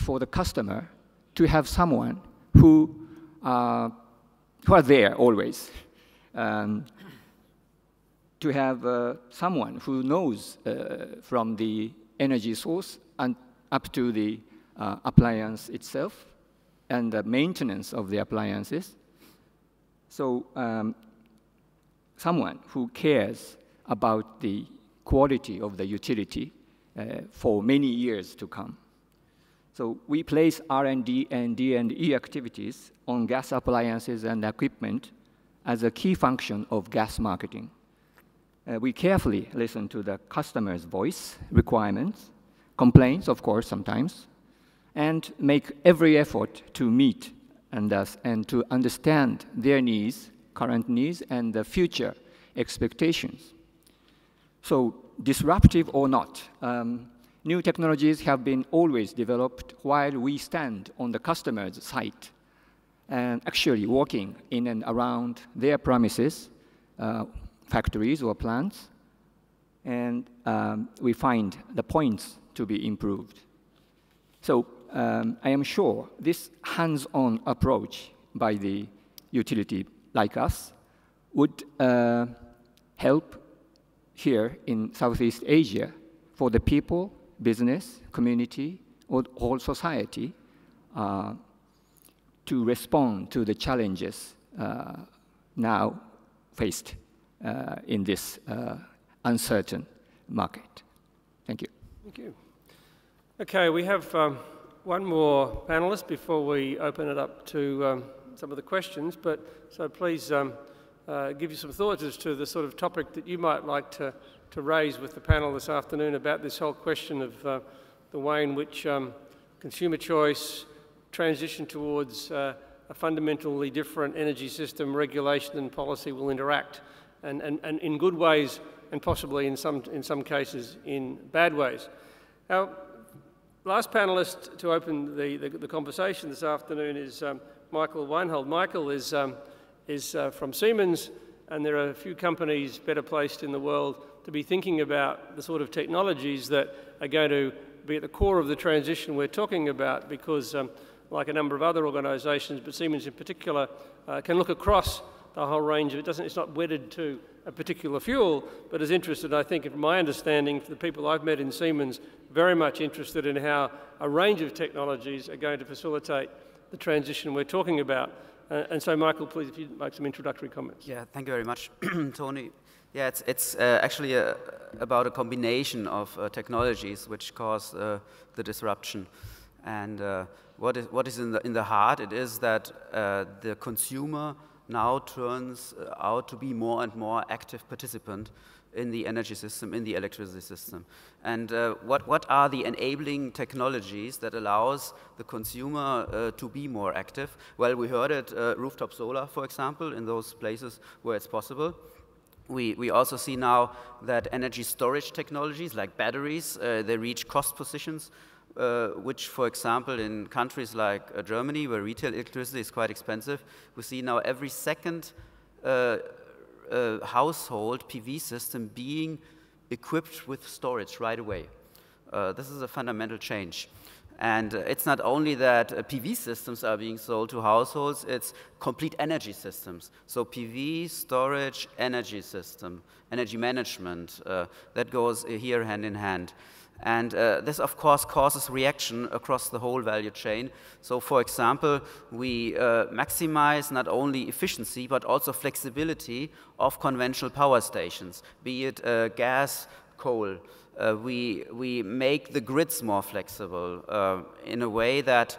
for the customer to have someone who are there always, to have someone who knows from the energy source and up to the appliance itself and the maintenance of the appliances. So someone who cares about the quality of the utility for many years to come. So we place R&D and D&E activities on gas appliances and equipment as a key function of gas marketing. We carefully listen to the customer's voice, requirements, complaints, of course, sometimes, and make every effort to meet and to understand their needs, current needs, and the future expectations. So disruptive or not, new technologies have been always developed while we stand on the customer's site and actually working in and around their premises, factories or plants, and we find the points to be improved. So I am sure this hands-on approach by the utility like us would help here in Southeast Asia for the people, business, community, or whole society to respond to the challenges now faced in this uncertain market. Thank you. Thank you. Okay, we have one more panelist before we open it up to some of the questions, so please give you some thoughts as to the sort of topic that you might like to raise with the panel this afternoon about this whole question of the way in which consumer choice, transition towards a fundamentally different energy system, regulation and policy will interact, and in good ways and possibly in some cases in bad ways. Our last panelist to open the conversation this afternoon is Michael Weinhold. Michael is from Siemens, and there are a few companies better placed in the world to be thinking about the sort of technologies that are going to be at the core of the transition we're talking about, because like a number of other organisations, but Siemens in particular, can look across the whole range of it's not wedded to a particular fuel, but is interested, I think, from my understanding, for the people I've met in Siemens, very much interested in how a range of technologies are going to facilitate the transition we're talking about. And so, Michael, please, if you'd make some introductory comments. Yeah, thank you very much, Tony. Yeah, it's actually about a combination of technologies which cause the disruption. And what is in the heart? It is that the consumer now turns out to be more and more active participant in the energy system, in the electricity system. And what are the enabling technologies that allows the consumer to be more active? Well, we heard it, rooftop solar, for example, in those places where it's possible. We also see now that energy storage technologies like batteries, they reach cost positions, which, for example, in countries like Germany, where retail electricity is quite expensive, we see now every second household PV system being equipped with storage right away. This is a fundamental change. And it's not only that PV systems are being sold to households, it's complete energy systems. So PV, storage, energy system, energy management, that goes here hand in hand. And this, of course, causes reaction across the whole value chain. So, for example, we maximize not only efficiency, but also flexibility of conventional power stations, be it gas, coal. We make the grids more flexible in a way that,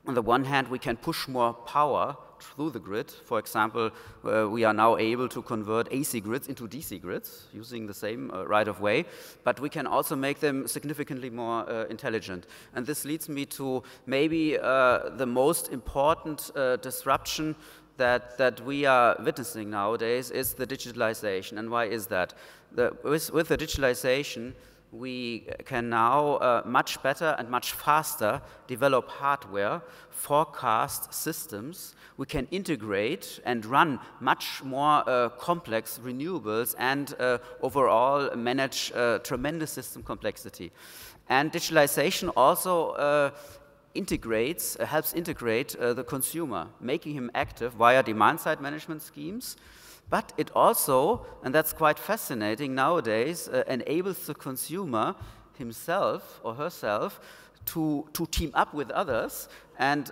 on the one hand, we can push more power through the grid. For example, we are now able to convert AC grids into DC grids using the same right-of-way, but we can also make them significantly more intelligent. And this leads me to maybe the most important disruption that we are witnessing nowadays is the digitalization. And why is that? With the digitalization, we can now much better and much faster develop hardware, forecast systems. We can integrate and run much more complex renewables and overall manage tremendous system complexity. And digitalization also helps integrate the consumer, making him active via demand-side management schemes. But it also, and that's quite fascinating nowadays, enables the consumer himself or herself to team up with others and,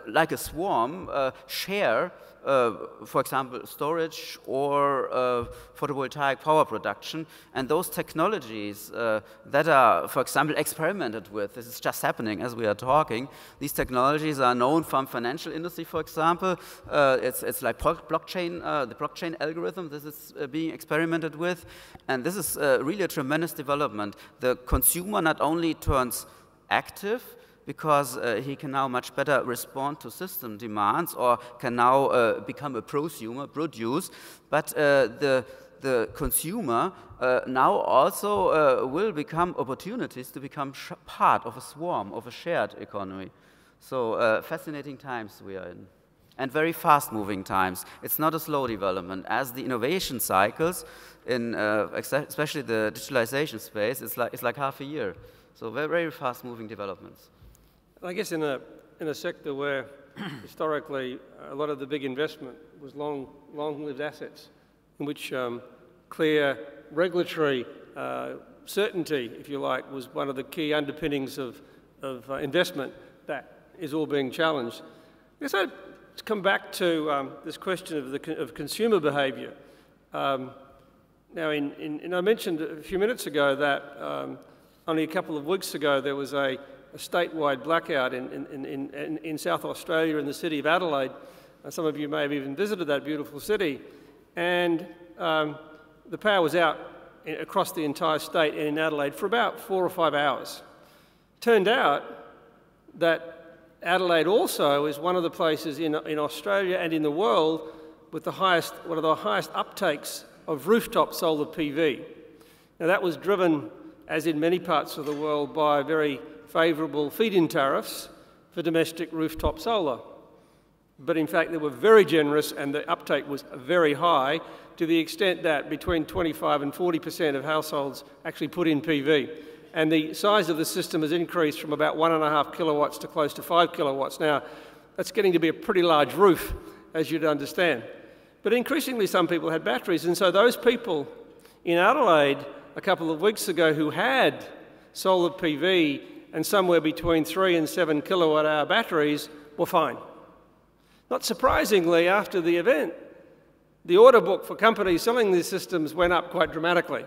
like a swarm, share, for example, storage or photovoltaic power production. And those technologies that are, for example, experimented with, this is just happening as we are talking, these technologies are known from financial industry, for example. It's like blockchain, the blockchain algorithm, this is being experimented with. And this is really a tremendous development. The consumer not only turns active, because he can now much better respond to system demands or can now become a produce, but the consumer now also will become opportunities to become part of a swarm, of a shared economy. So fascinating times we are in, and very fast-moving times. It's not a slow development. As the innovation cycles, in especially the digitalization space, it's like half a year. So very, very fast-moving developments. I guess in a sector where historically a lot of the big investment was long-lived assets, in which clear regulatory certainty, if you like, was one of the key underpinnings of investment, that is all being challenged. I guess I'd come back to this question of consumer behaviour. Now, I mentioned a few minutes ago that only a couple of weeks ago there was a statewide blackout in South Australia in the city of Adelaide. Some of you may have even visited that beautiful city. And the power was out across the entire state and in Adelaide for about 4 or 5 hours. Turned out that Adelaide also is one of the places in Australia and in the world with one of the highest uptakes of rooftop solar PV. Now that was driven, as in many parts of the world, by very favourable feed-in tariffs for domestic rooftop solar. But in fact, they were very generous and the uptake was very high, to the extent that between 25 and 40% of households actually put in PV. And the size of the system has increased from about 1.5 kilowatts to close to 5 kilowatts. Now, that's getting to be a pretty large roof, as you'd understand. But increasingly, some people had batteries, and so those people in Adelaide a couple of weeks ago who had solar PV and somewhere between 3 and 7 kilowatt-hour batteries were fine. Not surprisingly, after the event, the order book for companies selling these systems went up quite dramatically.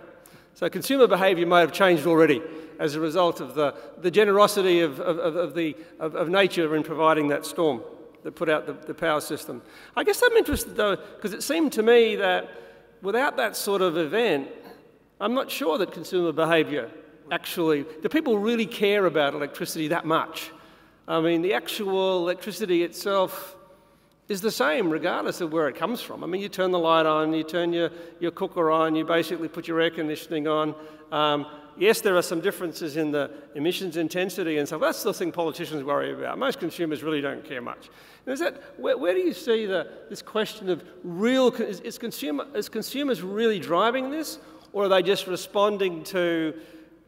So consumer behaviour might have changed already as a result of the generosity of nature in providing that storm that put out the power system. I guess I'm interested, though, because it seemed to me that without that sort of event, I'm not sure that consumer behaviour actually, do people really care about electricity that much? I mean, the actual electricity itself is the same regardless of where it comes from. I mean, you turn the light on, you turn your cooker on, you basically put your air conditioning on. Yes, there are some differences in the emissions intensity and stuff. That's the thing politicians worry about. Most consumers really don't care much. And where do you see this question of is consumers really driving this, or are they just responding to,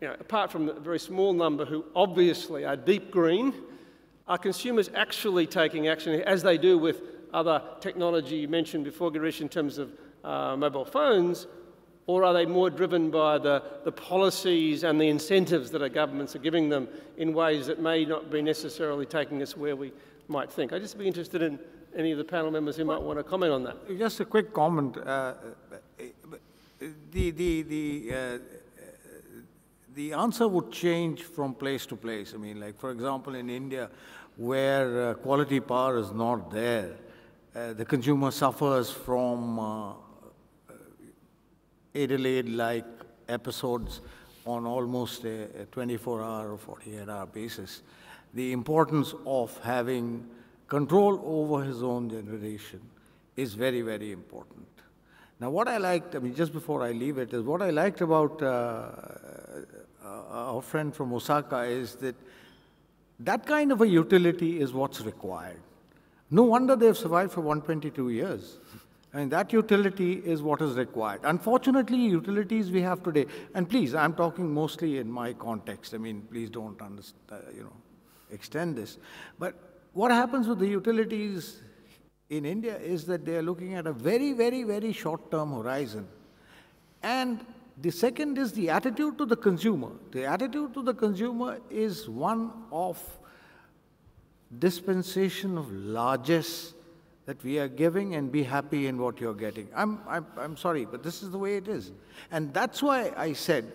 apart from the very small number who obviously are deep green, are consumers actually taking action, as they do with other technology you mentioned before, Girish, in terms of mobile phones, or are they more driven by the policies and the incentives that our governments are giving them in ways that may not be necessarily taking us where we might think? I'd just be interested in any of the panel members who might want to comment on that. Just a quick comment. The answer would change from place to place. I mean, like, for example, in India, where quality power is not there, the consumer suffers from Adelaide-like episodes on almost a 24-hour or 48-hour basis. The importance of having control over his own generation is very, very important. Now, what I liked, just before I leave it, is what I liked about our friend from Osaka is that kind of a utility is what's required. No wonder they've survived for 122 years. I mean, that utility is what is required. Unfortunately, utilities we have today, and please, I'm talking mostly in my context. I mean, please don't understand, extend this. But what happens with the utilities in India is that they are looking at a very, very, very short-term horizon. And the second is the attitude to the consumer. The attitude to the consumer is one of dispensation of largesse, that we are giving and be happy in what you're getting. I'm sorry, but this is the way it is. And that's why I said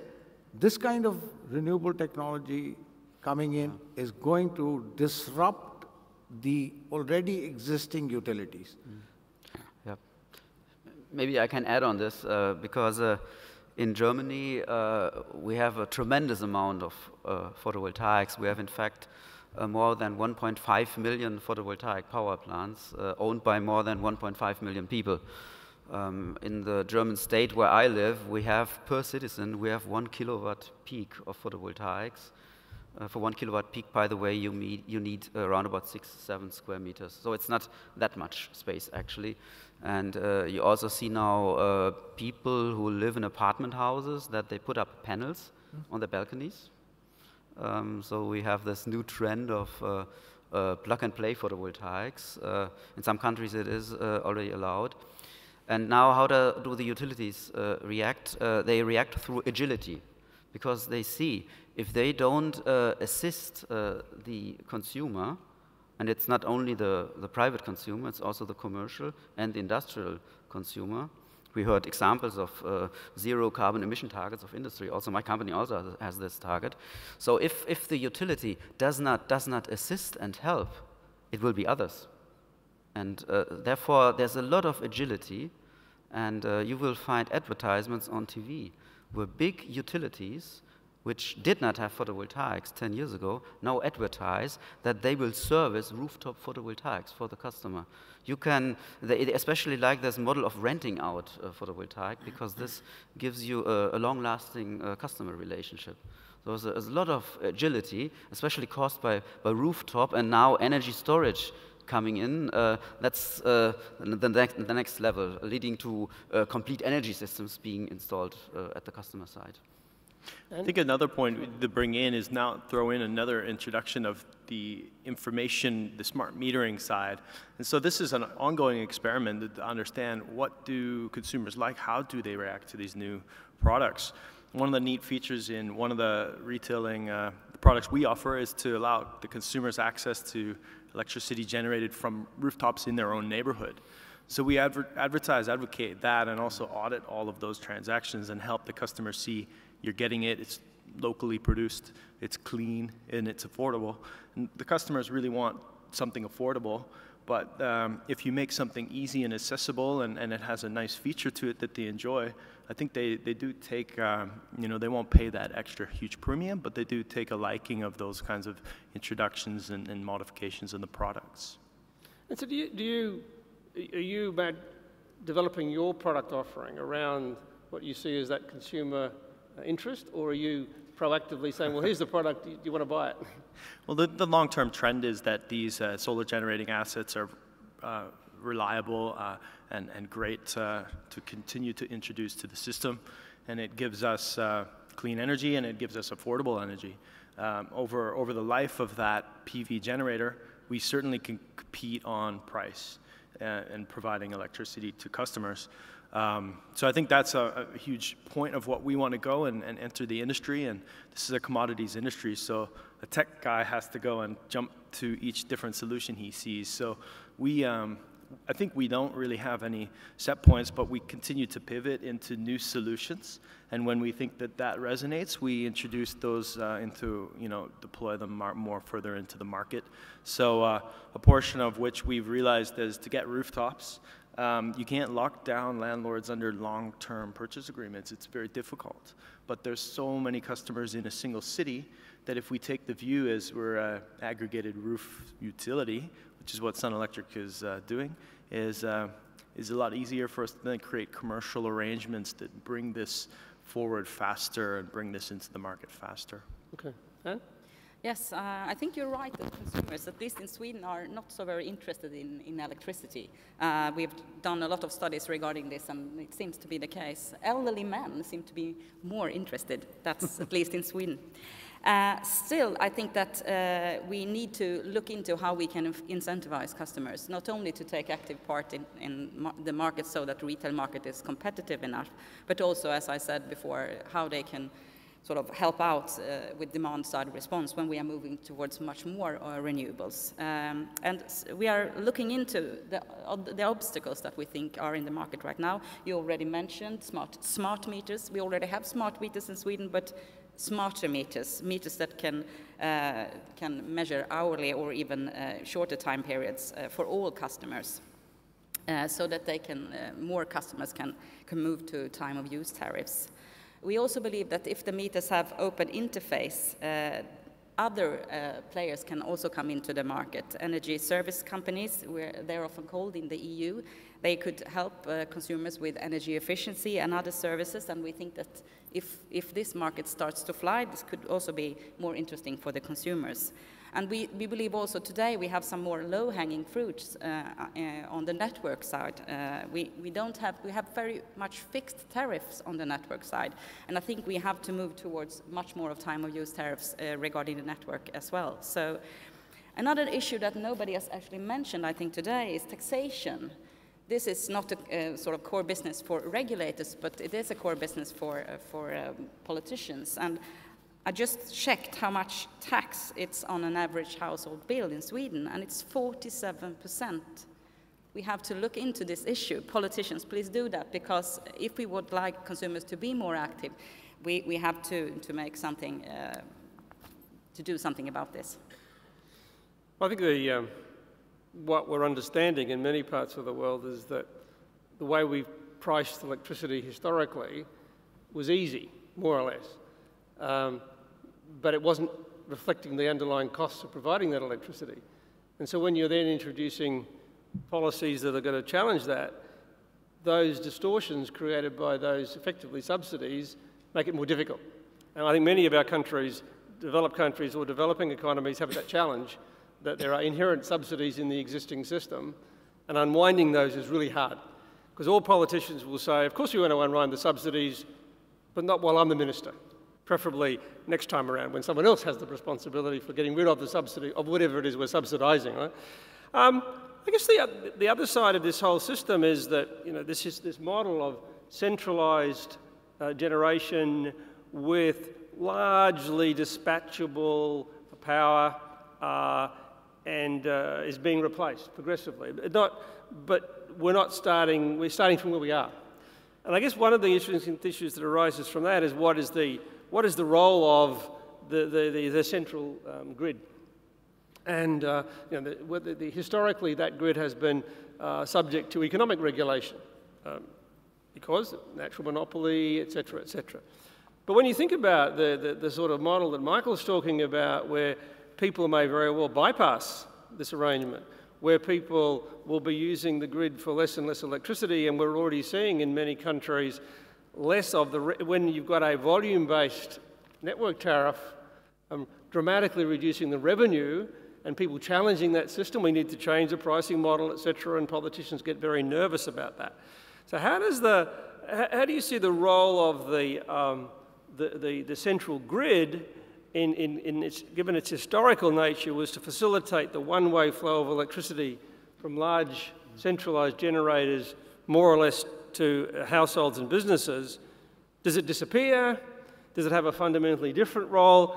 this kind of renewable technology coming in is going to disrupt the already existing utilities. Yeah. Maybe I can add on this because in Germany we have a tremendous amount of photovoltaics. We have in fact more than 1.5 million photovoltaic power plants owned by more than 1.5 million people. In the German state where I live, we have per citizen, we have 1 kilowatt peak of photovoltaics. For 1 kilowatt peak, by the way, you need around about 6-7 square meters. So it's not that much space, actually. And you also see now people who live in apartment houses that they put up panels on their balconies. So we have this new trend of plug-and-play photovoltaics. In some countries it is already allowed. And now how do the utilities react? They react through agility, because they see if they don't assist the consumer, and it's not only the private consumer, it's also the commercial and the industrial consumer. We heard examples of zero carbon emission targets of industry. Also, my company also has this target. So if the utility does not assist and help, it will be others. And therefore, there's a lot of agility, and you will find advertisements on TV where big utilities, which did not have photovoltaics 10 years ago, now advertise that they will service rooftop photovoltaics for the customer. They especially like this model of renting out photovoltaic, because this gives you a long-lasting customer relationship. So there's a lot of agility, especially caused by rooftop and now energy storage coming in. That's the next level, leading to complete energy systems being installed at the customer side. I think another point to bring in is now throw in another introduction of the information, the smart metering side. And so this is an ongoing experiment to understand what do consumers like, how do they react to these new products. One of the neat features in one of the retailing products we offer is to allow the consumers access to electricity generated from rooftops in their own neighborhood. So we advocate that, and also audit all of those transactions and help the customer see you're getting it, it's locally produced, it's clean, and it's affordable. And the customers really want something affordable, but if you make something easy and accessible and it has a nice feature to it that they enjoy, I think they do take, they won't pay that extra huge premium, but they do take a liking of those kinds of introductions and modifications in the products. And so are you about developing your product offering around what you see as that consumer interest, or are you proactively saying, well, here's the product, do you want to buy it? Well, the long-term trend is that these solar generating assets are reliable and great to continue to introduce to the system, and it gives us clean energy, and it gives us affordable energy. Over the life of that PV generator, we certainly can compete on price and providing electricity to customers. So I think that's a huge point of what we want to go and enter the industry, and this is a commodities industry, so a tech guy has to go and jump to each different solution he sees. So I think we don't really have any set points, but we continue to pivot into new solutions, and when we think that resonates, we introduce those deploy them more further into the market. So a portion of which we've realized is to get rooftops. You can't lock down landlords under long-term purchase agreements. It's very difficult. But there's so many customers in a single city that if we take the view as we're an aggregated roof utility, which is what Sun Electric is doing, is a lot easier for us to then create commercial arrangements that bring this forward faster and bring this into the market faster. Okay. Anne? Yes, I think you're right that consumers, at least in Sweden, are not so very interested in electricity. We've done a lot of studies regarding this, and it seems to be the case. Elderly men seem to be more interested, that's at least in Sweden. Still, I think that we need to look into how we can incentivize customers, not only to take active part in the market so that the retail market is competitive enough, but also, as I said before, how they can sort of help out with demand-side response when we are moving towards much more renewables. And we are looking into the obstacles that we think are in the market right now. You already mentioned smart meters. We already have smart meters in Sweden, but smarter meters that can measure hourly or even shorter time periods for all customers, so that they more customers can move to time of use tariffs. We also believe that if the meters have open interface, other players can also come into the market. Energy service companies, they're often called in the EU, they could help consumers with energy efficiency and other services, and we think that if this market starts to fly, this could also be more interesting for the consumers. And we believe also today we have some more low-hanging fruits on the network side. We have very much fixed tariffs on the network side, and I think we have to move towards much more of time-of-use tariffs regarding the network as well. So another issue that nobody has actually mentioned, I think, today is taxation. This is not a sort of core business for regulators, but it is a core business for politicians. And I just checked how much tax it's on an average household bill in Sweden, and it's 47%. We have to look into this issue. Politicians, please do that, because if we would like consumers to be more active, we have to make something, to do something about this. I think what we're understanding in many parts of the world is that the way we've priced electricity historically was easy, more or less. But it wasn't reflecting the underlying costs of providing that electricity. And so when you're then introducing policies that are going to challenge that, those distortions created by those effectively subsidies make it more difficult. And I think many of our countries, developed countries or developing economies, have that challenge, that there are inherent subsidies in the existing system, and unwinding those is really hard. Because all politicians will say, of course we want to unwind the subsidies, but not while I'm the minister. Preferably next time around when someone else has the responsibility for getting rid of the subsidy of whatever it is we're subsidising, right? I guess the other side of this whole system is that, you know, this model of centralised generation with largely dispatchable power and is being replaced progressively. We're starting from where we are. And I guess one of the interesting issues that arises from that is what is the role of the central grid? And you know, historically that grid has been subject to economic regulation because natural monopoly, etc., etc. But when you think about the sort of model that Michael's talking about, where people may very well bypass this arrangement, where people will be using the grid for less and less electricity, and we're already seeing in many countries less of when you've got a volume-based network tariff, dramatically reducing the revenue, and people challenging that system. We need to change the pricing model, etc., and politicians get very nervous about that. So how do you see the role of the central grid given its historical nature was to facilitate the one-way flow of electricity from large centralised generators more or less to households and businesses? Does it disappear? Does it have a fundamentally different role?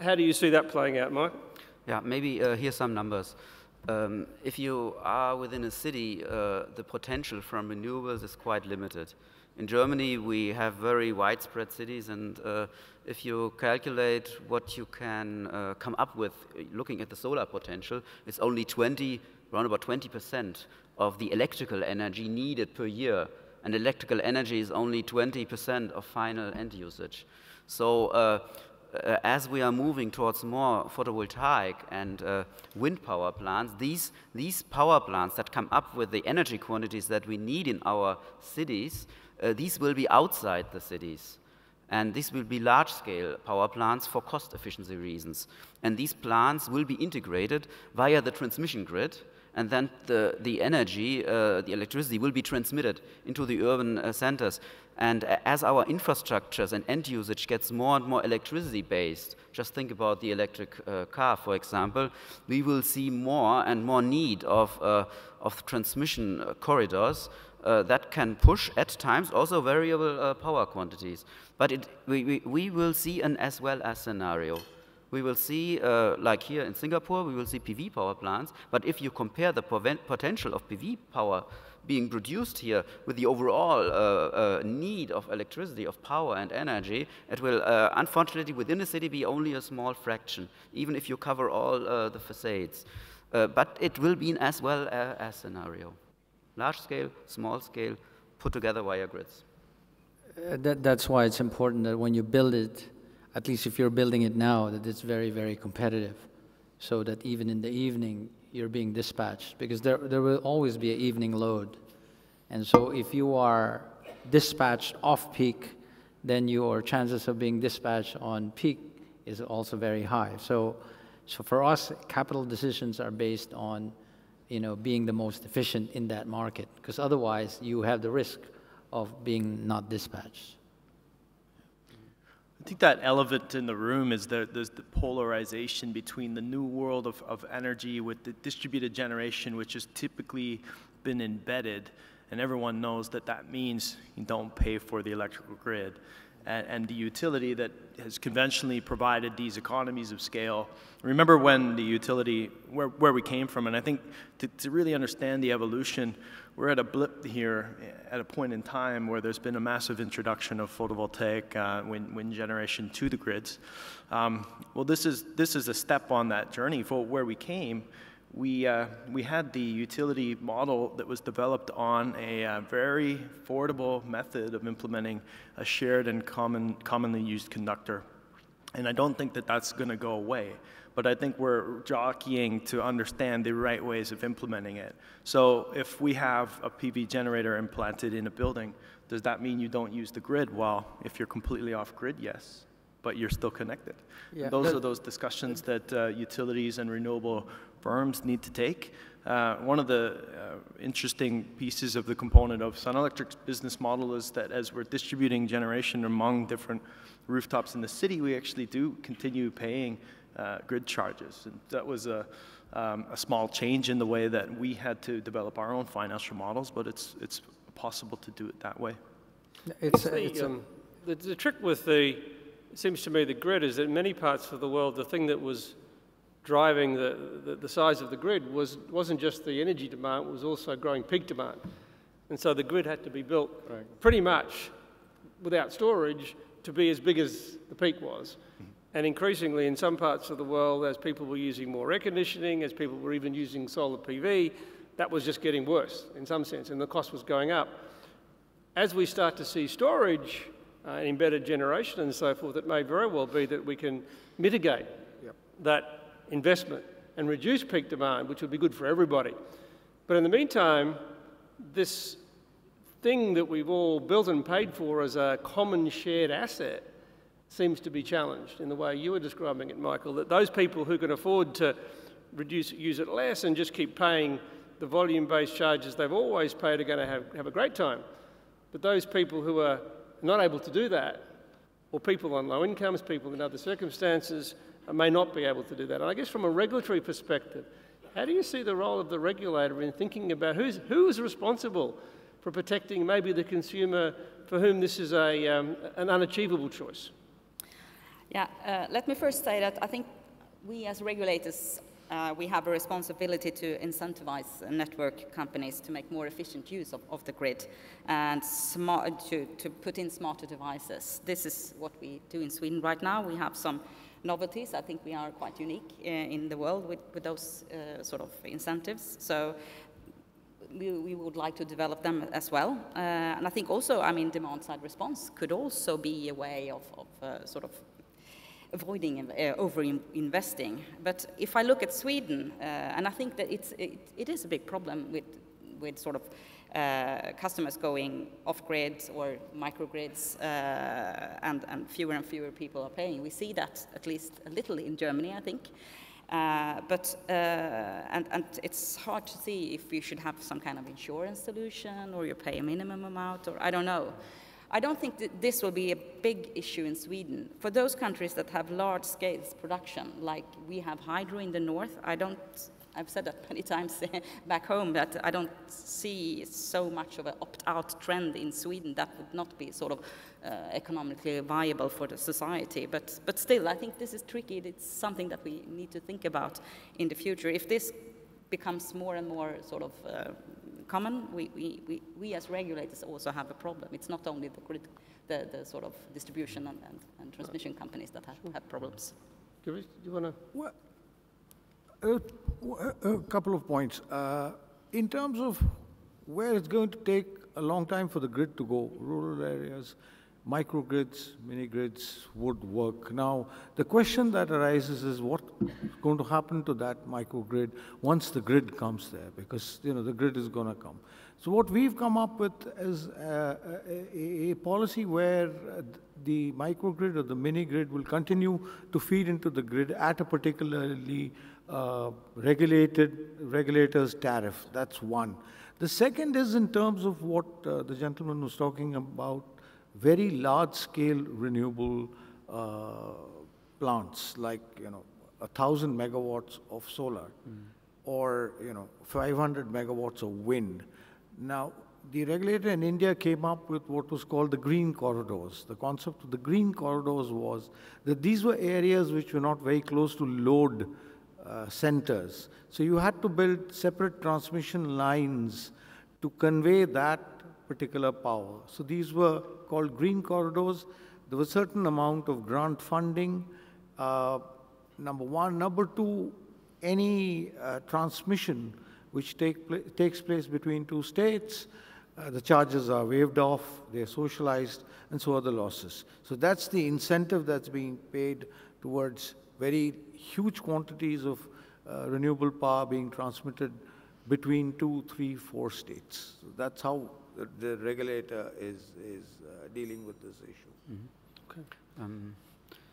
How do you see that playing out, Mike? Yeah, maybe here's some numbers. If you are within a city, the potential from renewables is quite limited. In Germany, we have very widespread cities, and if you calculate what you can come up with looking at the solar potential, it's only around about 20% of the electrical energy needed per year, and electrical energy is only 20% of final end usage. So as we are moving towards more photovoltaic and wind power plants, these power plants that come up with the energy quantities that we need in our cities, these will be outside the cities. And these will be large-scale power plants for cost efficiency reasons. And these plants will be integrated via the transmission grid, and then the energy, the electricity will be transmitted into the urban centers. And as our infrastructures and end usage gets more and more electricity based, just think about the electric car, for example, we will see more and more need of transmission corridors that can push at times also variable power quantities. But we will see an as well as scenario. We will see, like here in Singapore, we will see PV power plants, but if you compare the potential of PV power being produced here with the overall need of electricity, of power and energy, it will unfortunately within the city be only a small fraction, even if you cover all the facades. But it will be an as well as scenario. Large scale, small scale, put together via grids. That's why it's important that when you build it, at least if you're building it now, that it's very, very competitive, so that even in the evening, you're being dispatched, because there will always be an evening load. And so if you are dispatched off-peak, then your chances of being dispatched on peak is also very high. So for us, capital decisions are based on, being the most efficient in that market, because otherwise you have the risk of being not dispatched. I think that elephant in the room is there's the polarization between the new world of energy with the distributed generation, which has typically been embedded, and everyone knows that that means you don't pay for the electrical grid. And the utility that has conventionally provided these economies of scale. Remember when the utility, where we came from, and I think to really understand the evolution, we're at a blip here at a point in time where there's been a massive introduction of photovoltaic wind generation to the grids. Well, this is a step on that journey. For where we came, we had the utility model that was developed on a very affordable method of implementing a shared and commonly used conductor. And I don't think that that's going to go away. But I think we're jockeying to understand the right ways of implementing it. So if we have a PV generator implanted in a building, does that mean you don't use the grid? Well, if you're completely off grid, yes, but you're still connected. Yeah, those are those discussions that utilities and renewable firms need to take. One of the interesting pieces of the component of Sun Electric's business model is that as we're distributing generation among different rooftops in the city, we actually do continue paying grid charges. And that was a small change in the way that we had to develop our own financial models, but it's possible to do it that way. The trick with it seems to me the grid is that in many parts of the world, the thing that was driving the size of the grid wasn't just the energy demand, it was also growing peak demand. And so the grid had to be built pretty much without storage to be as big as the peak was. And increasingly in some parts of the world, as people were using more air conditioning, as people were even using solar PV, that was just getting worse in some sense, and the cost was going up. As we start to see storage, embedded generation and so forth, it may very well be that we can mitigate that investment and reduce peak demand, which would be good for everybody. But in the meantime, this thing that we've all built and paid for as a common shared asset seems to be challenged in the way you were describing it, Michael, that those people who can afford to use it less and just keep paying the volume-based charges they've always paid are going to have a great time. But those people who are not able to do that, or people on low incomes, people in other circumstances, may not be able to do that. And I guess from a regulatory perspective, how do you see the role of the regulator in thinking about who is responsible for protecting maybe the consumer for whom this is an unachievable choice? Yeah, let me first say that I think we as regulators, we have a responsibility to incentivize network companies to make more efficient use of the grid and to put in smarter devices. This is what we do in Sweden right now. We have some novelties. I think we are quite unique in the world with those sort of incentives. So we would like to develop them as well. And I think also, demand-side response could also be a way of sort of avoiding over-investing. But if I look at Sweden, and I think that it is a big problem with sort of customers going off-grid or microgrids, and fewer and fewer people are paying. We see that at least a little in Germany, I think. And it's hard to see if you should have some kind of insurance solution, or you pay a minimum amount, or I don't know. I don't think that this will be a big issue in Sweden. For those countries that have large-scale production, like we have hydro in the north, I've said that many times back home, that I don't see so much of an opt-out trend in Sweden. That would not be sort of economically viable for the society. But still, I think this is tricky. It's something that we need to think about in the future. If this becomes more and more sort of common, we as regulators also have a problem. It's not only the grid, the sort of distribution and transmission companies that have problems. Girish, do you want to? Well, a couple of points. In terms of where it's going to take a long time for the grid to go, rural areas, microgrids, mini-grids would work. Now, the question that arises is what's going to happen to that microgrid once the grid comes there, because the grid is going to come. So what we've come up with is a policy where the microgrid or the mini-grid will continue to feed into the grid at a particularly regulator's tariff. That's one. The second is in terms of what the gentleman was talking about, very large-scale renewable plants, like 1,000 megawatts of solar, or 500 megawatts of wind. Now, the regulator in India came up with what was called the green corridors. The concept of the green corridors was that these were areas which were not very close to load centers. So you had to build separate transmission lines to convey that particular power. So these were called green corridors. There was a certain amount of grant funding, number one. Number two, any transmission which takes place between two states, the charges are waived off, they're socialized, and so are the losses. So that's the incentive that's being paid towards very huge quantities of renewable power being transmitted between 2, 3, 4 states. So that's how the regulator is dealing with this issue. Okay.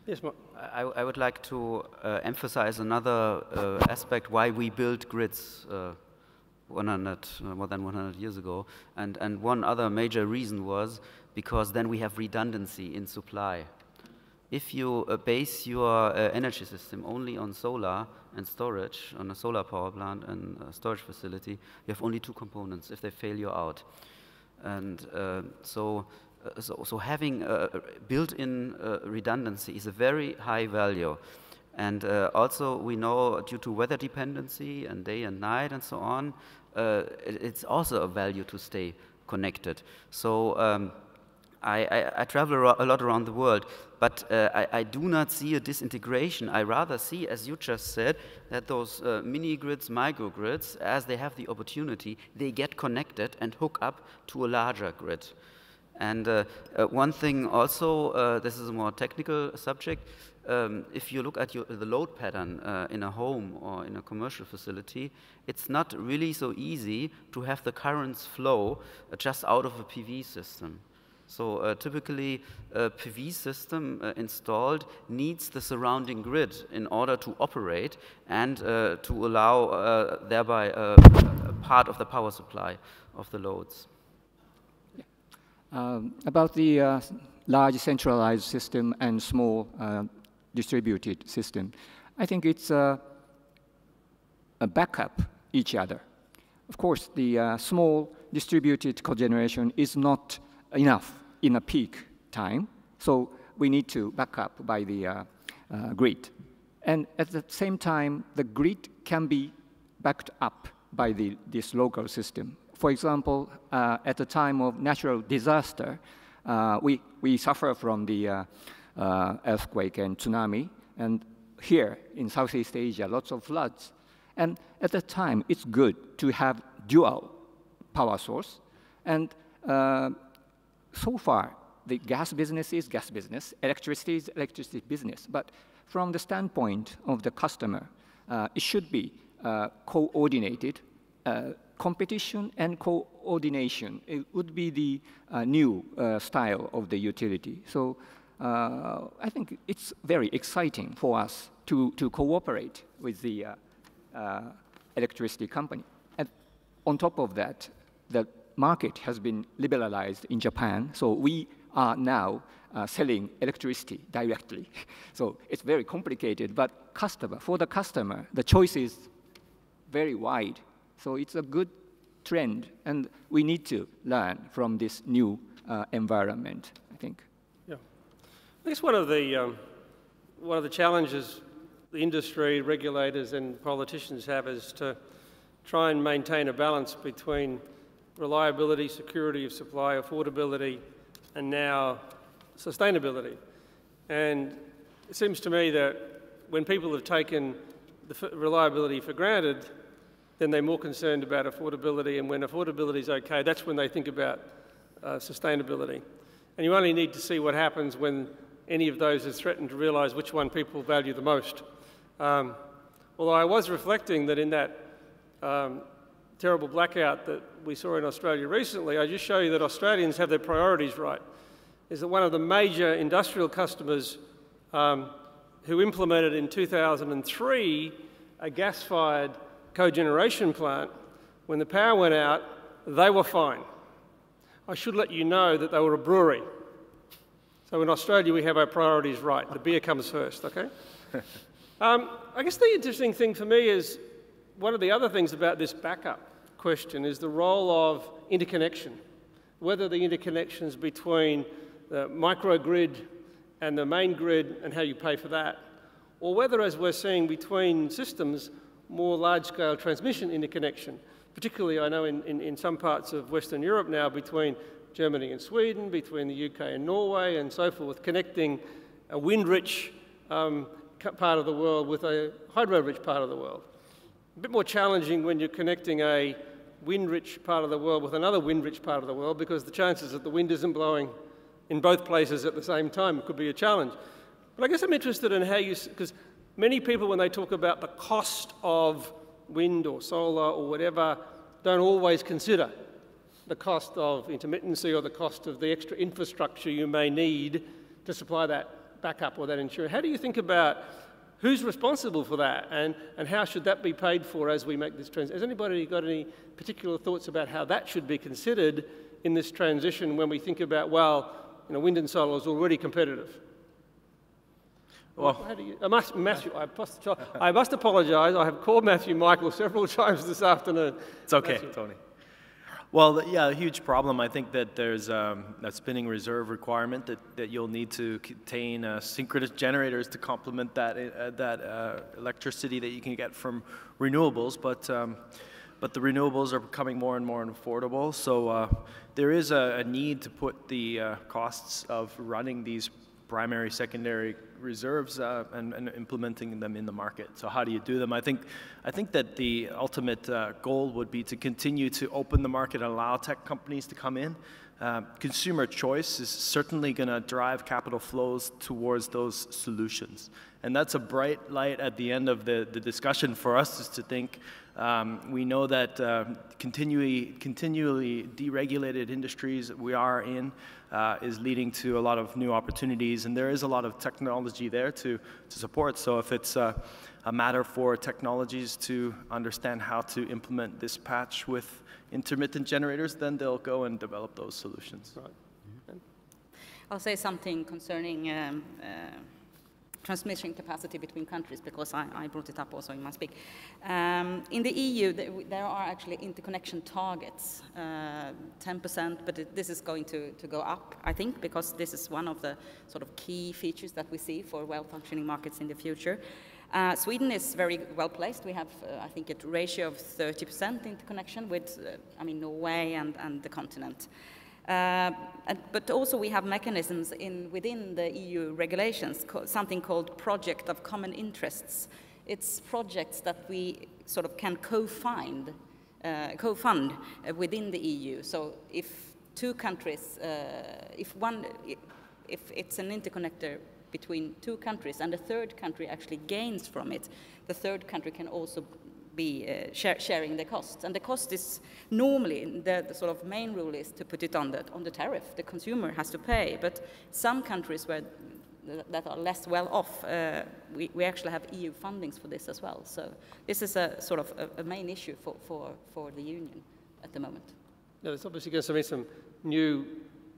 Yes, Mark. I would like to emphasize another aspect why we built grids more than 100 years ago. And one other major reason was because then we have redundancy in supply. If you base your energy system only on solar and storage, on a solar power plant and a storage facility, you have only two components. If they fail, you're out. And so having built-in redundancy is a very high value. And also we know due to weather dependency and day and night and so on, it's also a value to stay connected. So I travel a lot around the world, but I do not see a disintegration. I rather see, as you just said, that those mini-grids, microgrids, as they have the opportunity, they get connected and hook up to a larger grid. And one thing also, this is a more technical subject, if you look at the load pattern in a home or in a commercial facility, it's not really so easy to have the currents flow just out of a PV system. So typically, a PV system installed needs the surrounding grid in order to operate and to allow thereby a part of the power supply of the loads. Yeah. About the large centralized system and small distributed system, I think it's a backup each other. Of course, the small distributed cogeneration is not enough in a peak time, so we need to back up by the grid. And at the same time, the grid can be backed up by this local system. For example, at the time of natural disaster, we suffer from the earthquake and tsunami, and here in Southeast Asia, lots of floods. And at that time, it's good to have dual power source. And so far, the gas business is gas business, electricity is electricity business. But from the standpoint of the customer, it should be coordinated. Competition and coordination, it would be the new style of the utility. So I think it's very exciting for us to cooperate with the electricity company. And on top of that, the market has been liberalized in Japan, so we are now selling electricity directly. So it's very complicated, but for the customer, the choice is very wide. So it's a good trend, and we need to learn from this new environment, I think. Yeah, I guess one of the challenges the industry, regulators, and politicians have is to try and maintain a balance between reliability, security of supply, affordability, and now sustainability. And it seems to me that when people have taken the reliability for granted, then they're more concerned about affordability, and when affordability is okay, that's when they think about sustainability. And you only need to see what happens when any of those is threatened to realise which one people value the most. Although I was reflecting that in that terrible blackout that we saw in Australia recently, I just show you that Australians have their priorities right. Is that one of the major industrial customers who implemented in 2003 a gas-fired cogeneration plant, when the power went out, they were fine. I should let you know that they were a brewery. So in Australia, we have our priorities right. The beer comes first, okay? I guess the interesting thing for me is one of the other things about this backup question is the role of interconnection, whether the interconnections between the microgrid and the main grid and how you pay for that, or whether, as we're seeing between systems, more large-scale transmission interconnection, particularly I know in some parts of Western Europe now between Germany and Sweden, between the UK and Norway and so forth, connecting a wind-rich part of the world with a hydro-rich part of the world. A bit more challenging when you're connecting a wind-rich part of the world with another wind-rich part of the world, because the chances that the wind isn't blowing in both places at the same time could be a challenge. But I guess I'm interested in how you, because many people when they talk about the cost of wind or solar or whatever, don't always consider the cost of intermittency or the cost of the extra infrastructure you may need to supply that backup or that insurance. How do you think about who's responsible for that and how should that be paid for as we make this transition? Has anybody got any particular thoughts about how that should be considered in this transition when we think about, well, you know, wind and solar is already competitive? Well, Matthew, I must apologise. I have called Matthew Michael several times this afternoon. It's okay, Matthew. Tony. Well, yeah, a huge problem. I think that there's a spinning reserve requirement that you'll need to contain synchronous generators to complement that electricity that you can get from renewables. But the renewables are becoming more and more affordable. So there is a need to put the costs of running these primary, secondary reserves and implementing them in the market. So how do you do them? I think that the ultimate goal would be to continue to open the market and allow tech companies to come in. Consumer choice is certainly going to drive capital flows towards those solutions. And that's a bright light at the end of the discussion for us, is to think we know that continually deregulated industries that we are in is leading to a lot of new opportunities, and there is a lot of technology there to support. So if it's a matter for technologies to understand how to implement dispatch with intermittent generators, then they'll go and develop those solutions. Right. Mm-hmm. I'll say something concerning transmission capacity between countries, because I brought it up also in my speak. In the EU, there are actually interconnection targets, 10%, but this is going to go up, I think, because this is one of the sort of key features that we see for well-functioning markets in the future. Sweden is very well placed. We have, I think, a ratio of 30% interconnection with, Norway and the continent. But also we have mechanisms within the EU regulations, something called project of common interests. It's projects that we sort of can co-fund within the EU. So if two countries, if it's an interconnector between two countries and the third country actually gains from it, the third country can also sharing the cost. And the cost is normally, the sort of main rule is to put it on the tariff. The consumer has to pay. But some countries that are less well off, we actually have EU fundings for this as well. So this is a sort of a main issue for the union at the moment. Now, there's obviously going to be some new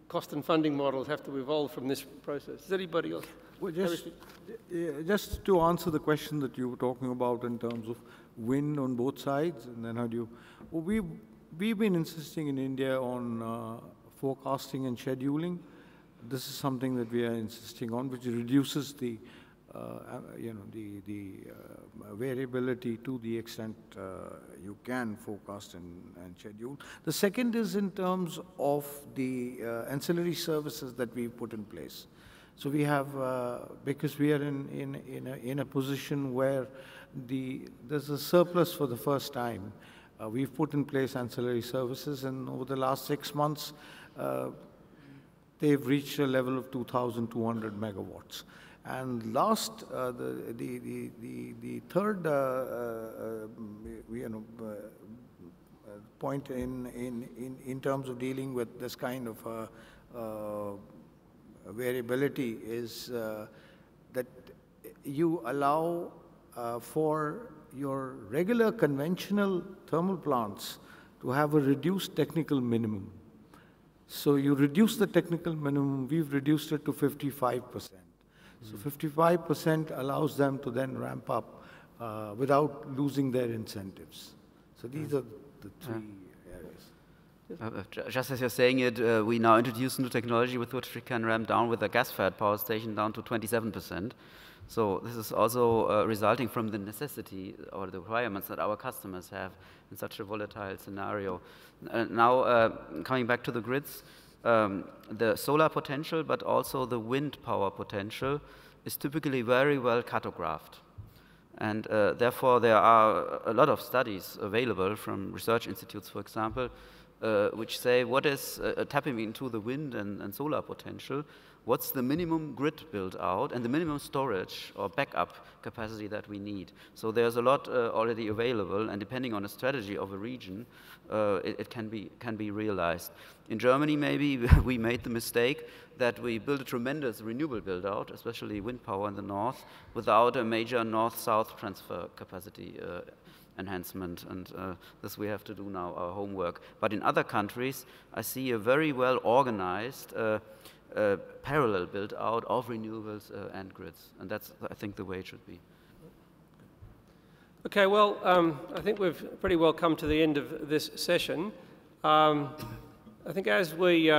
cost and funding models have to evolve from this process. Does anybody else? Well, just to answer the question that you were talking about in terms of wind on both sides, and then how do you... Well, we've been insisting in India on forecasting and scheduling. This is something that we are insisting on, which reduces the variability to the extent you can forecast and schedule. The second is in terms of the ancillary services that we put in place. So we have, because we are in a position where there's a surplus for the first time, we've put in place ancillary services, and over the last 6 months, they've reached a level of 2,200 megawatts. And last, the third point in terms of dealing with this kind of variability is that you allow for your regular conventional thermal plants to have a reduced technical minimum. So you reduce the technical minimum, we've reduced it to 55%. So 55% allows them to then ramp up without losing their incentives. So these are the three areas. Just as you're saying it, we now introduce new technology with which we can ramp down with a gas-fired power station down to 27%. So this is also resulting from the necessity or the requirements that our customers have in such a volatile scenario. Now, coming back to the grids, the solar potential, but also the wind power potential is typically very well cartographed. And therefore, there are a lot of studies available from research institutes, for example, which say what is tapping into the wind and solar potential, what's the minimum grid build out and the minimum storage or backup capacity that we need. So there's a lot already available, and depending on the strategy of a region, it can be realized. In Germany, maybe we made the mistake that we built a tremendous renewable build out, especially wind power in the north, without a major north-south transfer capacity enhancement, and this we have to do now, our homework. But in other countries, I see a very well organized parallel build out of renewables and grids, and that's, I think, the way it should be. Okay, well, I think we've pretty well come to the end of this session. I think as we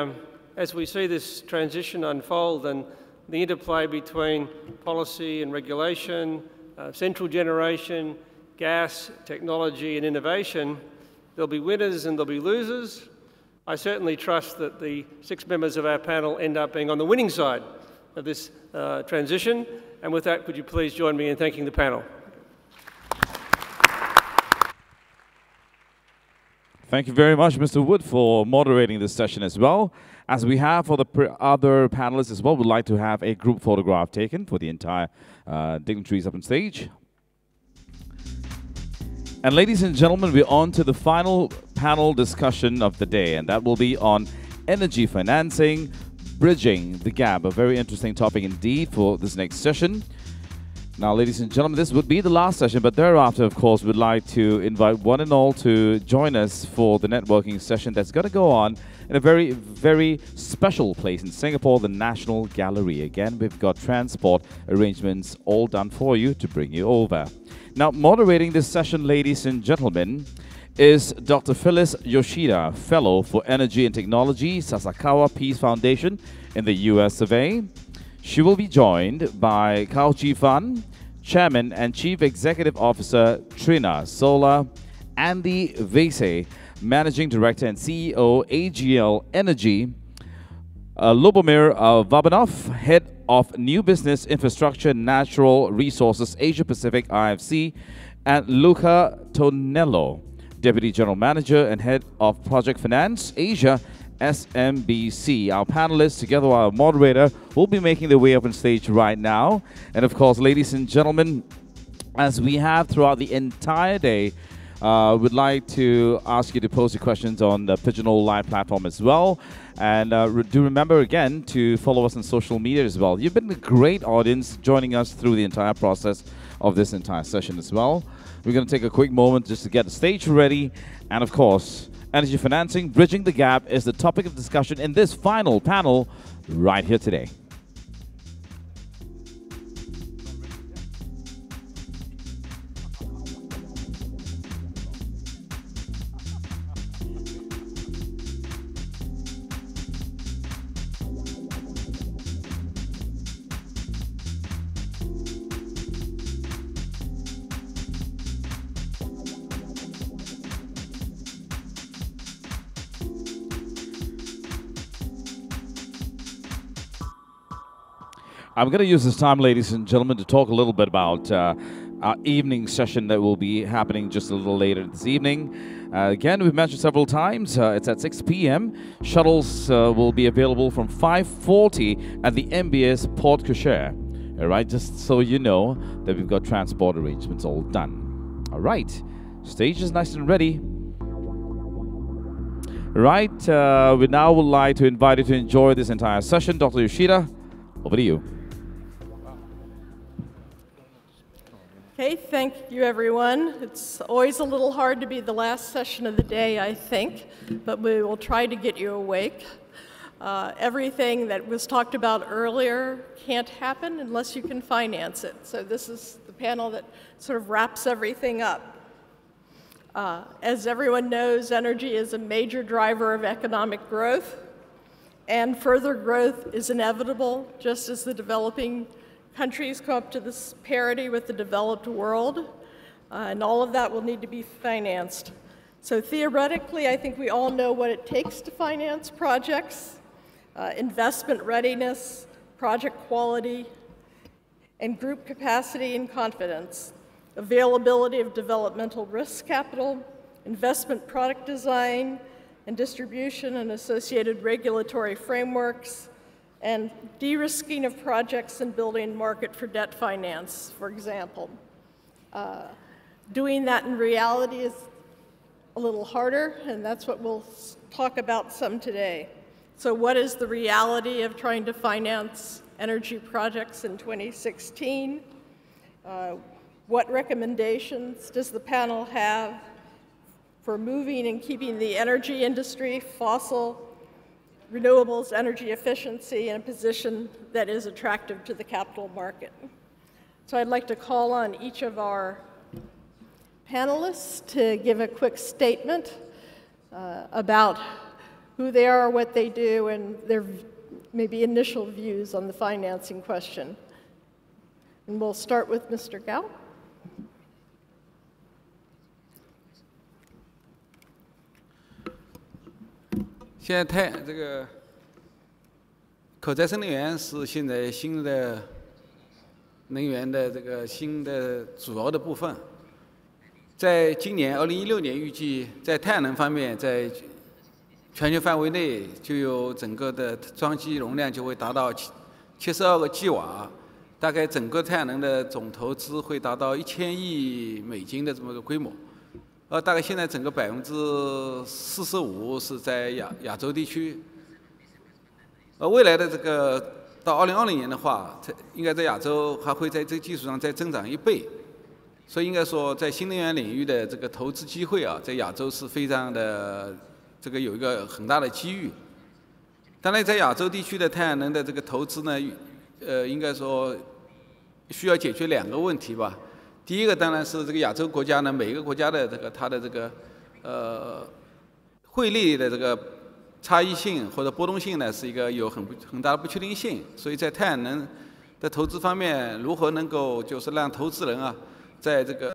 see this transition unfold and the interplay between policy and regulation, central generation, gas, technology and innovation, there'll be winners and there'll be losers. I certainly trust that the 6 members of our panel end up being on the winning side of this transition. And with that, could you please join me in thanking the panel? Thank you very much, Mr. Wood, for moderating this session as well. As we have for the other panelists as well, we'd like to have a group photograph taken for the entire dignitaries up on stage. And ladies and gentlemen, we're on to the final panel discussion of the day, and that will be on energy financing, bridging the gap. A very interesting topic indeed for this next session. Now, ladies and gentlemen, this would be the last session, but thereafter, of course, we'd like to invite one and all to join us for the networking session that's going to go on in a very, very special place in Singapore, the National Gallery. Again, we've got transport arrangements all done for you to bring you over. Now, moderating this session, ladies and gentlemen, is Dr. Phyllis Yoshida, Fellow for Energy and Technology, Sasakawa Peace Foundation in the US of A. She will be joined by Kao Chi Fan, Chairman and Chief Executive Officer, Trina Solar, Andy Vese, Managing Director and CEO, AGL Energy, Lubomir Vabanov, Head of New Business Infrastructure Natural Resources Asia Pacific IFC, and Luca Tonello, Deputy General Manager and Head of Project Finance Asia SMBC. Our panelists, together with our moderator, will be making their way up on stage right now. And of course, ladies and gentlemen, as we have throughout the entire day. We'd like to ask you to post your questions on the Pigeonhole Live platform as well. And do remember again to follow us on social media as well. You've been a great audience joining us through the entire process of this entire session as well. We're going to take a quick moment just to get the stage ready. And of course, energy financing, bridging the gap is the topic of discussion in this final panel right here today. I'm going to use this time, ladies and gentlemen, to talk a little bit about our evening session that will be happening just a little later this evening. Again, we've mentioned several times, it's at 6 p.m. Shuttles will be available from 5:40 at the MBS Port Cochere. All right, just so you know that we've got transport arrangements all done. All right, stage is nice and ready. Right, we now would like to invite you to enjoy this entire session. Dr. Yoshida, over to you. Okay, thank you, everyone. It's always a little hard to be the last session of the day, I think, but we will try to get you awake. Everything that was talked about earlier can't happen unless you can finance it. So this is the panel that sort of wraps everything up. As everyone knows, energy is a major driver of economic growth, and further growth is inevitable, just as the developing countries come up to this parity with the developed world, and all of that will need to be financed. So theoretically, I think we all know what it takes to finance projects: investment readiness, project quality, and group capacity and confidence, availability of developmental risk capital, investment product design and distribution and associated regulatory frameworks, and de-risking of projects and building market for debt finance, for example. Doing that in reality is a little harder, and that's what we'll talk about some today. So what is the reality of trying to finance energy projects in 2016? What recommendations does the panel have for moving and keeping the energy industry, fossil, renewables, energy efficiency in a position that is attractive to the capital market? So I'd like to call on each of our panelists to give a quick statement about who they are, what they do, and their maybe initial views on the financing question. And we'll start with Mr. Gao.现在这个可再生能源是现在新的能源的这个新的主要的部分。在今年2016年，预计在太阳能方面，在全球范围内就有整个的装机容量就会达到72个吉瓦，大概整个太阳能的总投资会达到1000亿美金的这么个规模。大概现在整个45%是在亚洲地区。未来的这个到2020年的话，应该在亚洲还会在这个基础上再增长1倍。所以应该说，在新能源领域的这个投资机会啊，在亚洲是非常的这个有一个很大的机遇。当然，在亚洲地区的太阳能的这个投资呢，应该说需要解决2个问题吧。第一个当然是这个亚洲国家呢，每个国家的这个它的这个汇率的这个差异性或者波动性呢，是一个有很大的不确定性。所以在太阳能的投资方面，如何能够就是让投资人啊，在这个